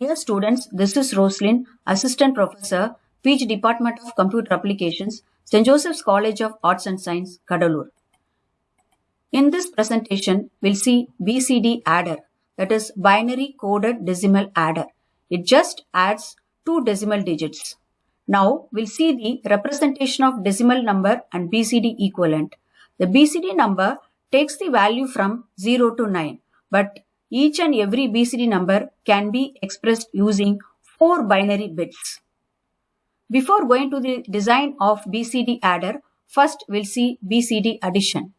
Dear students, this is Roseline, Assistant Professor, PG Department of Computer Applications, St. Joseph's College of Arts and Science, Cuddalore. In this presentation, we'll see BCD adder, that is binary coded decimal adder. It just adds 2 decimal digits. Now, we'll see the representation of decimal number and BCD equivalent. The BCD number takes the value from 0 to 9, but each and every BCD number can be expressed using 4 binary bits. Before going to the design of BCD adder, first we'll see BCD addition.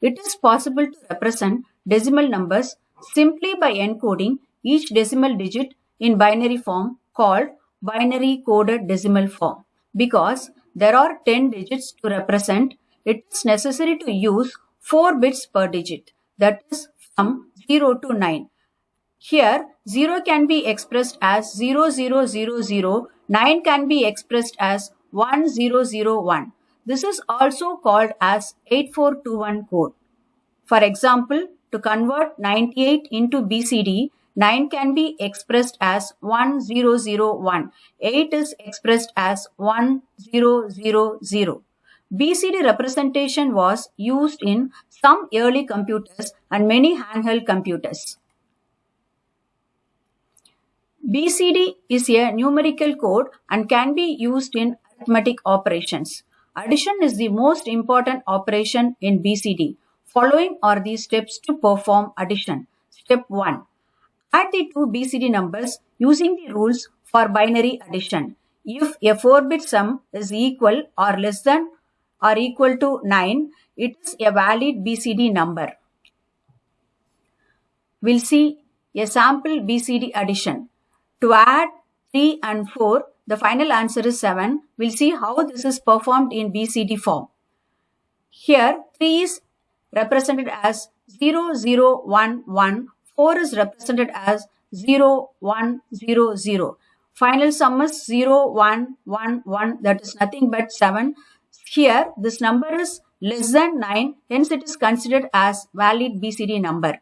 It is possible to represent decimal numbers simply by encoding each decimal digit in binary form called binary coded decimal form. Because there are 10 digits to represent, it is necessary to use 4 bits per digit, that is from 0 to 9. Here, 0 can be expressed as 0000, 9 can be expressed as 1001. This is also called as 8421 code. For example, to convert 98 into BCD, 9 can be expressed as 1001. 8 is expressed as 1000. BCD representation was used in some early computers and many handheld computers. BCD is a numerical code and can be used in arithmetic operations. Addition is the most important operation in BCD. Following are the steps to perform addition. Step 1. Add the 2 BCD numbers using the rules for binary addition. If a 4-bit sum is equal or less than or equal to 9, it is a valid BCD number. We'll see a sample BCD addition. To add 3 and 4, the final answer is 7. We'll see how this is performed in BCD form. Here, 3 is represented as 0011, 4 is represented as 0100. Final sum is 0111, that is nothing but 7. Here, this number is less than 9, hence it is considered as valid BCD number.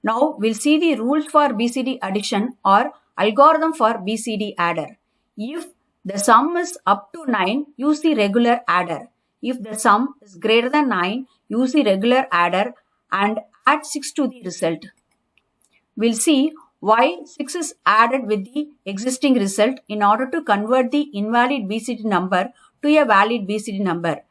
Now, we'll see the rules for BCD addition or algorithm for BCD adder. If the sum is up to 9, use the regular adder. If the sum is greater than 9, use the regular adder and add 6 to the result. We'll see why 6 is added with the existing result in order to convert the invalid BCD number to a valid BCD number.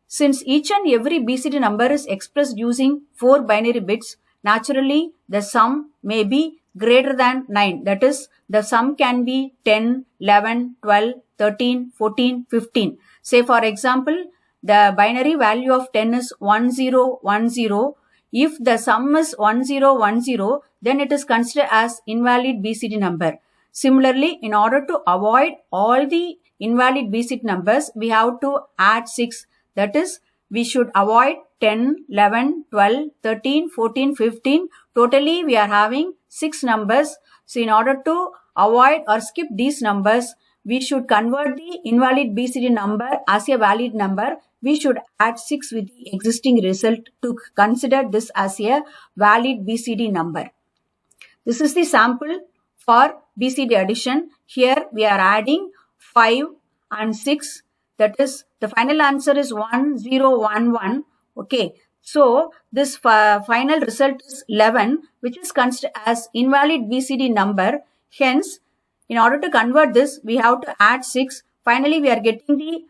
Since each and every BCD number is expressed using 4 binary bits, naturally the sum may be greater than 9. That is, the sum can be 10, 11, 12, 13, 14, 15. Say for example, the binary value of 10 is 1010. If the sum is 1010, then it is considered as invalid BCD number. Similarly, in order to avoid all the invalid BCD numbers, we have to add 6. That is, we should avoid 10, 11, 12, 13, 14, 15. Totally, we are having 6 numbers. So, in order to avoid or skip these numbers, we should convert the invalid BCD number as a valid number. We should add 6 with the existing result to consider this as a valid BCD number. This is the sample for BCD addition. Here, we are adding 5 and 6. That is, the final answer is 1011. Okay. So, this final result is 11, which is considered as invalid BCD number. Hence, in order to convert this, we have to add 6. Finally, we are getting the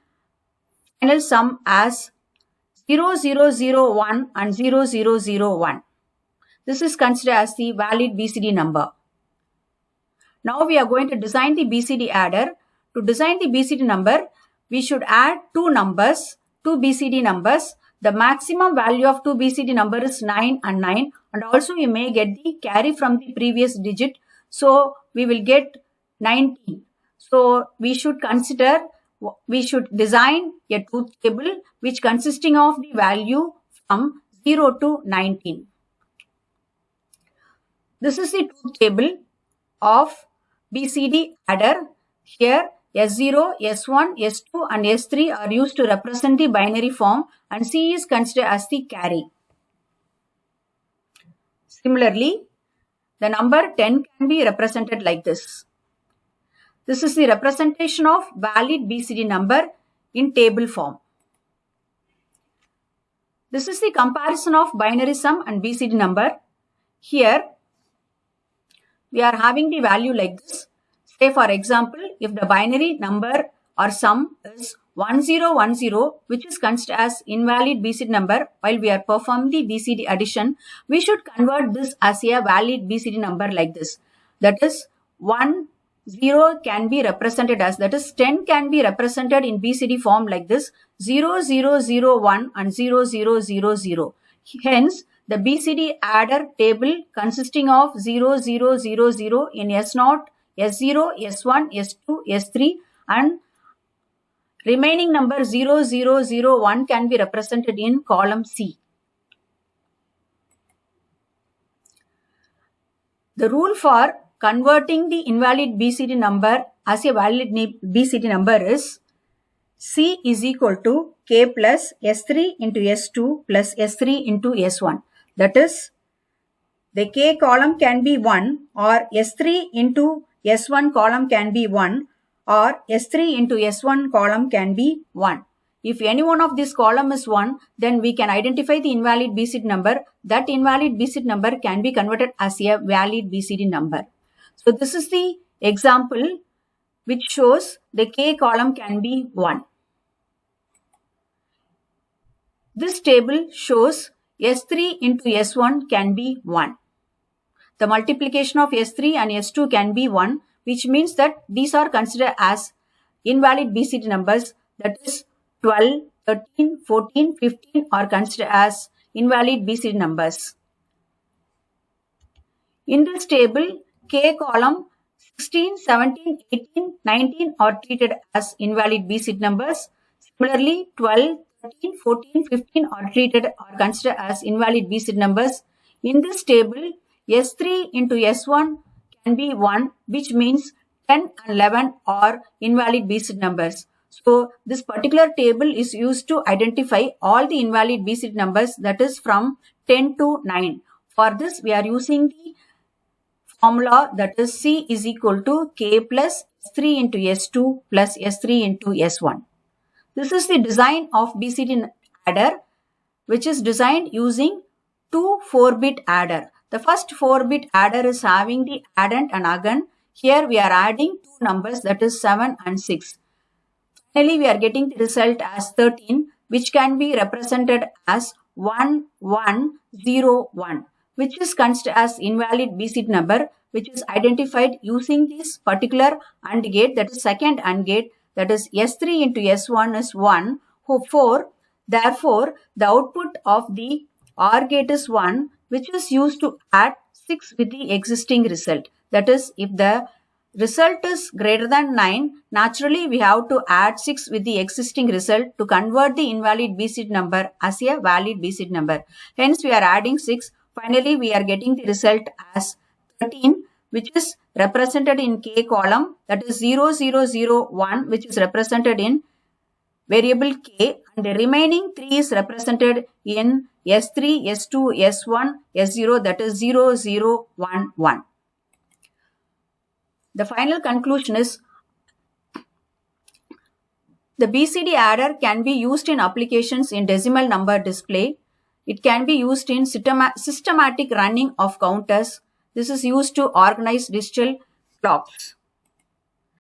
final sum as 0001 and 0001. This is considered as the valid BCD number. Now, we are going to design the BCD adder. To design the BCD number, we should add 2 numbers, 2 BCD numbers. The maximum value of 2 BCD number is 9 and 9, and also you may get the carry from the previous digit. So, we will get 19. So, we should design a truth table which consisting of the value from 0 to 19. This is the truth table of BCD adder. Here, S0, S1, S2 and S3 are used to represent the binary form and C is considered as the carry. Similarly, the number 10 can be represented like this. This is the representation of valid BCD number in table form. This is the comparison of binary sum and BCD number. Here, we are having the value like this. Say for example, if the binary number or sum is 1010, which is considered as invalid BCD number, while we are performing the BCD addition, we should convert this as a valid BCD number like this. That is 10 can be represented as, that is 10 can be represented in BCD form like this, 0001 and 0000. Hence, the BCD adder table consisting of 0000 in S0, S0, S1, S2, S3 and remaining number 0001 can be represented in column C. The rule for converting the invalid BCD number as a valid BCD number is C is equal to K plus S3 into S2 plus S3 into S1. That is, the K column can be 1 or S3 into S1 column can be 1 or S3 into S1 column can be 1. If any one of this column is 1, then we can identify the invalid BCD number. That invalid BCD number can be converted as a valid BCD number. So this is the example which shows the K column can be 1. This table shows S3 into S1 can be 1. The multiplication of S3 and S2 can be 1, which means that these are considered as invalid BCD numbers, that is 12, 13, 14, 15 are considered as invalid BCD numbers. In this table, K column 16, 17, 18, 19 are treated as invalid BCD numbers. Similarly, 12, 13, 14, 15 are considered as invalid BCD numbers. In this table, S3 into S1 can be 1, which means 10 and 11 are invalid BCD numbers. So, this particular table is used to identify all the invalid BCD numbers, that is from 10 to 9. For this, we are using the formula, that is C is equal to K plus S3 into S2 plus S3 into S1. This is the design of BCD adder, which is designed using two 4-bit adder. The first 4-bit adder is having the addend and again. Here we are adding two numbers, that is 7 and 6. Finally, we are getting the result as 13, which can be represented as 1101, which is considered as invalid BCD number, which is identified using this particular AND gate, that is second AND gate, that is S3 into S1 is 1, 4. Therefore, the output of the OR gate is 1, which is used to add 6 with the existing result. That is, if the result is greater than 9, naturally we have to add 6 with the existing result to convert the invalid BCD number as a valid BCD number. Hence, we are adding 6. Finally, we are getting the result as 13, which is represented in K column, that is 0001, which is represented in variable K, and the remaining 3 is represented in S3, S2, S1, S0, that is 0011. The final conclusion is the BCD adder can be used in applications in decimal number display. It can be used in systematic running of counters. This is used to organize digital clocks.